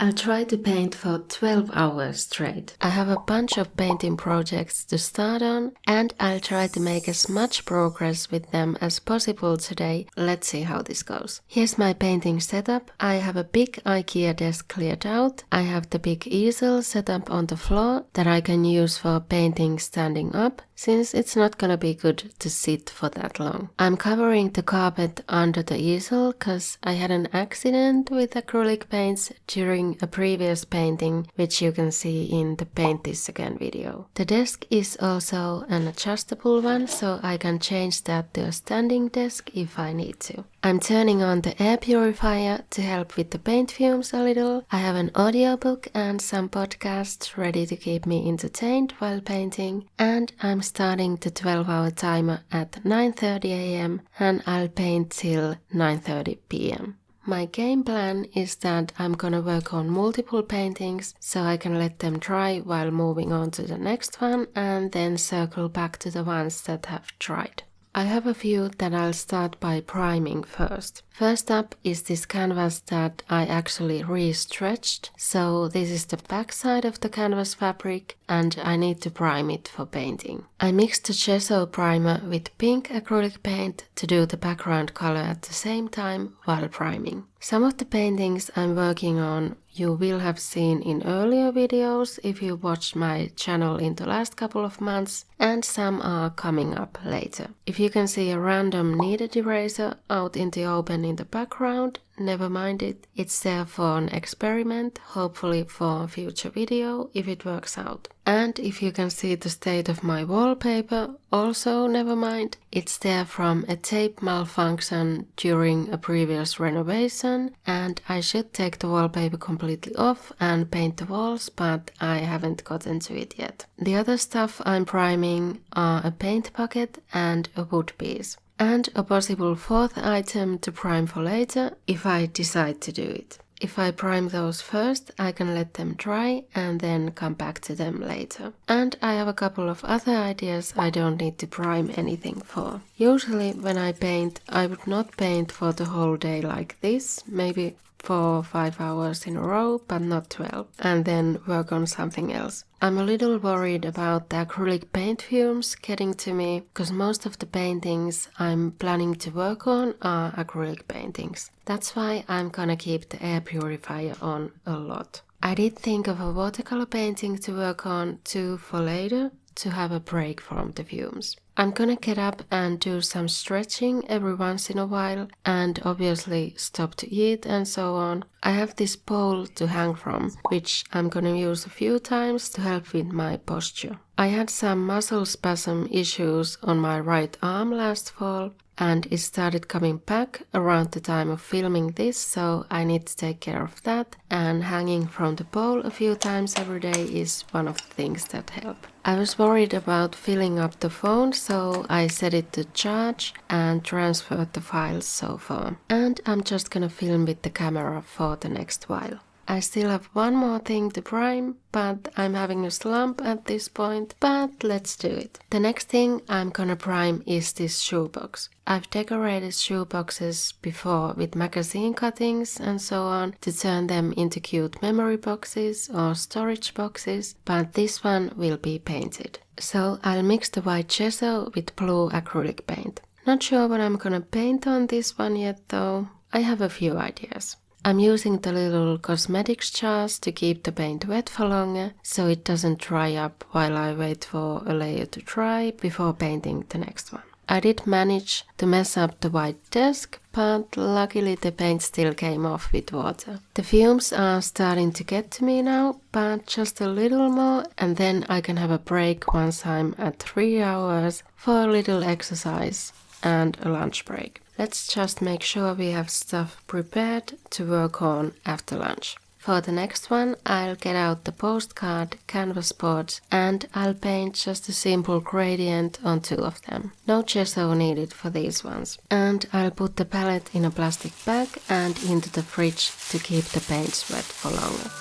I'll try to paint for 12 hours straight. I have a bunch of painting projects to start on and I'll try to make as much progress with them as possible today. Let's see how this goes. Here's my painting setup. I have a big IKEA desk cleared out. I have the big easel set up on the floor that I can use for painting standing up, since it's not gonna be good to sit for that long. I'm covering the carpet under the easel cause I had an accident with acrylic paints during a previous painting, which you can see in the Paint This Again video. The desk is also an adjustable one, so I can change that to a standing desk if I need to. I'm turning on the air purifier to help with the paint fumes a little. I have an audiobook and some podcasts ready to keep me entertained while painting, and I'm starting the 12-hour timer at 9:30 a.m. and I'll paint till 9:30 p.m. My game plan is that I'm gonna work on multiple paintings so I can let them dry while moving on to the next one and then circle back to the ones that have dried. I have a few that I'll start by priming first. First up is this canvas that I actually re-stretched, so this is the back side of the canvas fabric and I need to prime it for painting. I mixed the gesso primer with pink acrylic paint to do the background color at the same time while priming. Some of the paintings I'm working on you will have seen in earlier videos if you watched my channel in the last couple of months, and some are coming up later. If you can see a random kneaded eraser out in the open in the background, never mind it. It's there for an experiment, hopefully for a future video if it works out. And if you can see the state of my wallpaper, also never mind. It's there from a tape malfunction during a previous renovation, and I should take the wallpaper completely off and paint the walls, but I haven't gotten to it yet. The other stuff I'm priming are a paint bucket and a wood piece. And a possible fourth item to prime for later if I decide to do it. If I prime those first, I can let them dry and then come back to them later. And I have a couple of other ideas I don't need to prime anything for. Usually when I paint, I would not paint for the whole day like this, maybe 4 or 5 hours in a row, but not 12, and then work on something else. I'm a little worried about the acrylic paint fumes getting to me, because most of the paintings I'm planning to work on are acrylic paintings. That's why I'm gonna keep the air purifier on a lot. I did think of a watercolor painting to work on too for later, to have a break from the fumes. I'm gonna get up and do some stretching every once in a while and obviously stop to eat and so on. I have this pole to hang from, which I'm gonna use a few times to help with my posture. I had some muscle spasm issues on my right arm last fall, and it started coming back around the time of filming this, so I need to take care of that, and hanging from the pole a few times every day is one of the things that help. I was worried about filling up the phone, so I set it to charge and transferred the files so far. And I'm just gonna film with the camera for the next while. I still have one more thing to prime, but I'm having a slump at this point, but let's do it. The next thing I'm gonna prime is this shoebox. I've decorated shoeboxes before with magazine cuttings and so on to turn them into cute memory boxes or storage boxes, but this one will be painted. So I'll mix the white gesso with blue acrylic paint. Not sure what I'm gonna paint on this one yet though. I have a few ideas. I'm using the little cosmetics jars to keep the paint wet for longer, so it doesn't dry up while I wait for a layer to dry before painting the next one. I did manage to mess up the white desk, but luckily the paint still came off with water. The fumes are starting to get to me now, but just a little more and then I can have a break once I'm at 3 hours for a little exercise and a lunch break. Let's just make sure we have stuff prepared to work on after lunch. For the next one, I'll get out the postcard canvas boards and I'll paint just a simple gradient on 2 of them. No gesso needed for these ones. And I'll put the palette in a plastic bag and into the fridge to keep the paints wet for longer.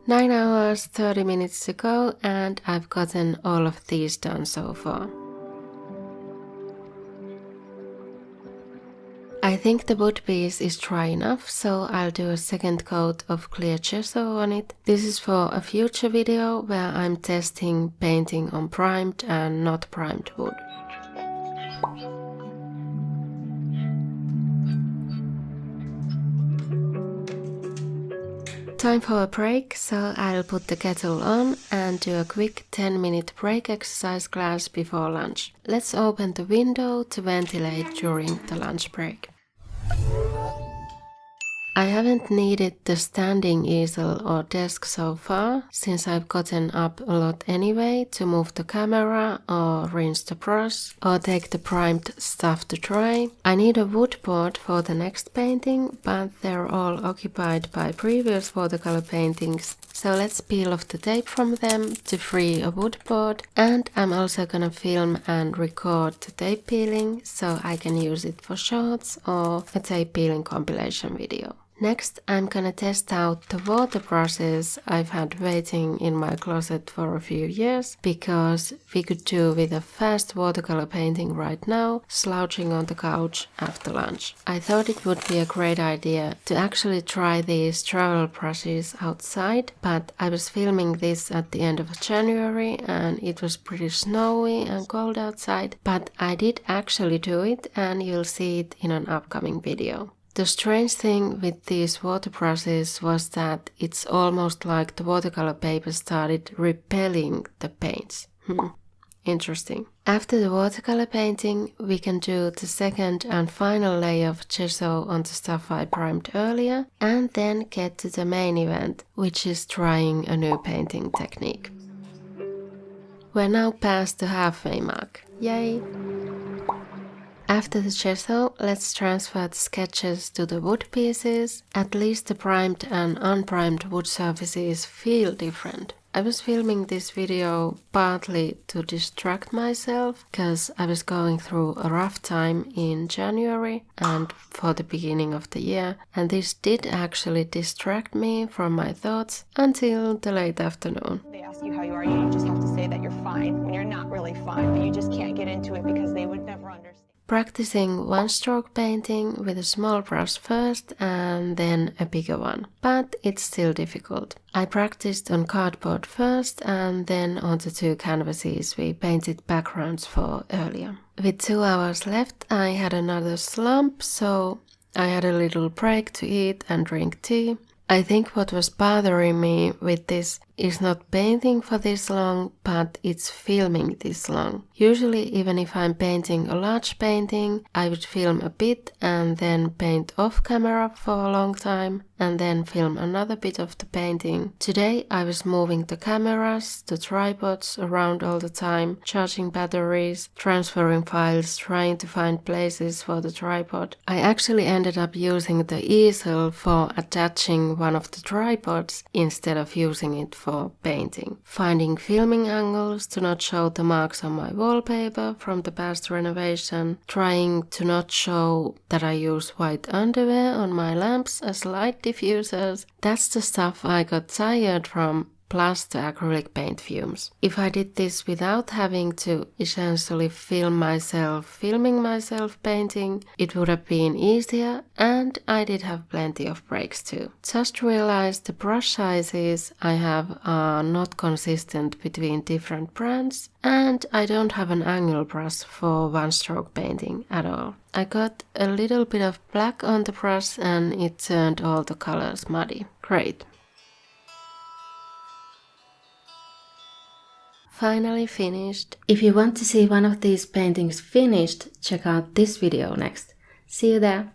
9 hours, 30 minutes to go, and I've gotten all of these done so far. I think the wood piece is dry enough, so I'll do a second coat of clear gesso on it. This is for a future video where I'm testing painting on primed and not primed wood. Time for a break, so I'll put the kettle on and do a quick 10-minute break exercise class before lunch. Let's open the window to ventilate during the lunch break. I haven't needed the standing easel or desk so far, since I've gotten up a lot anyway to move the camera or rinse the brush or take the primed stuff to dry. I need a wood board for the next painting, but they're all occupied by previous watercolor paintings, so let's peel off the tape from them to free a wood board, and I'm also gonna film and record the tape peeling so I can use it for shorts or a tape peeling compilation video. Next, I'm gonna test out the water brushes I've had waiting in my closet for a few years, because we could do with a fast watercolor painting right now, slouching on the couch after lunch. I thought it would be a great idea to actually try these travel brushes outside, but I was filming this at the end of January and it was pretty snowy and cold outside, but I did actually do it and you'll see it in an upcoming video. The strange thing with these water brushes was that it's almost like the watercolor paper started repelling the paints. Interesting. After the watercolor painting, we can do the second and final layer of gesso on the stuff I primed earlier, and then get to the main event, which is trying a new painting technique. We're now past the halfway mark. Yay! After the gesso, let's transfer the sketches to the wood pieces. At least the primed and unprimed wood surfaces feel different. I was filming this video partly to distract myself, because I was going through a rough time in January and for the beginning of the year, and this did actually distract me from my thoughts until the late afternoon. They ask you how you are, you just have to say that you're fine when you're not really fine, but you just can't get into it because they would never understand. Practicing one-stroke painting with a small brush first and then a bigger one, but it's still difficult. I practiced on cardboard first and then on the 2 canvases we painted backgrounds for earlier. With 2 hours left, I had another slump, so I had a little break to eat and drink tea. I think what was bothering me with this is not painting for this long, but it's filming this long. Usually, even if I'm painting a large painting, I would film a bit and then paint off camera for a long time and then film another bit of the painting. Today I was moving the cameras, the tripods around all the time, charging batteries, transferring files, trying to find places for the tripod. I actually ended up using the easel for attaching one of the tripods instead of using it for painting. Finding filming angles to not show the marks on my wallpaper from the past renovation. Trying to not show that I use white underwear on my lamps as light diffusers. That's the stuff I got tired from, plus the acrylic paint fumes. If I did this without having to essentially film myself filming myself painting, it would have been easier, and I did have plenty of breaks too. Just realized the brush sizes I have are not consistent between different brands, and I don't have an angle brush for one-stroke painting at all. I got a little bit of black on the brush and it turned all the colors muddy. Great. Finally finished. If you want to see one of these paintings finished, check out this video next. See you there!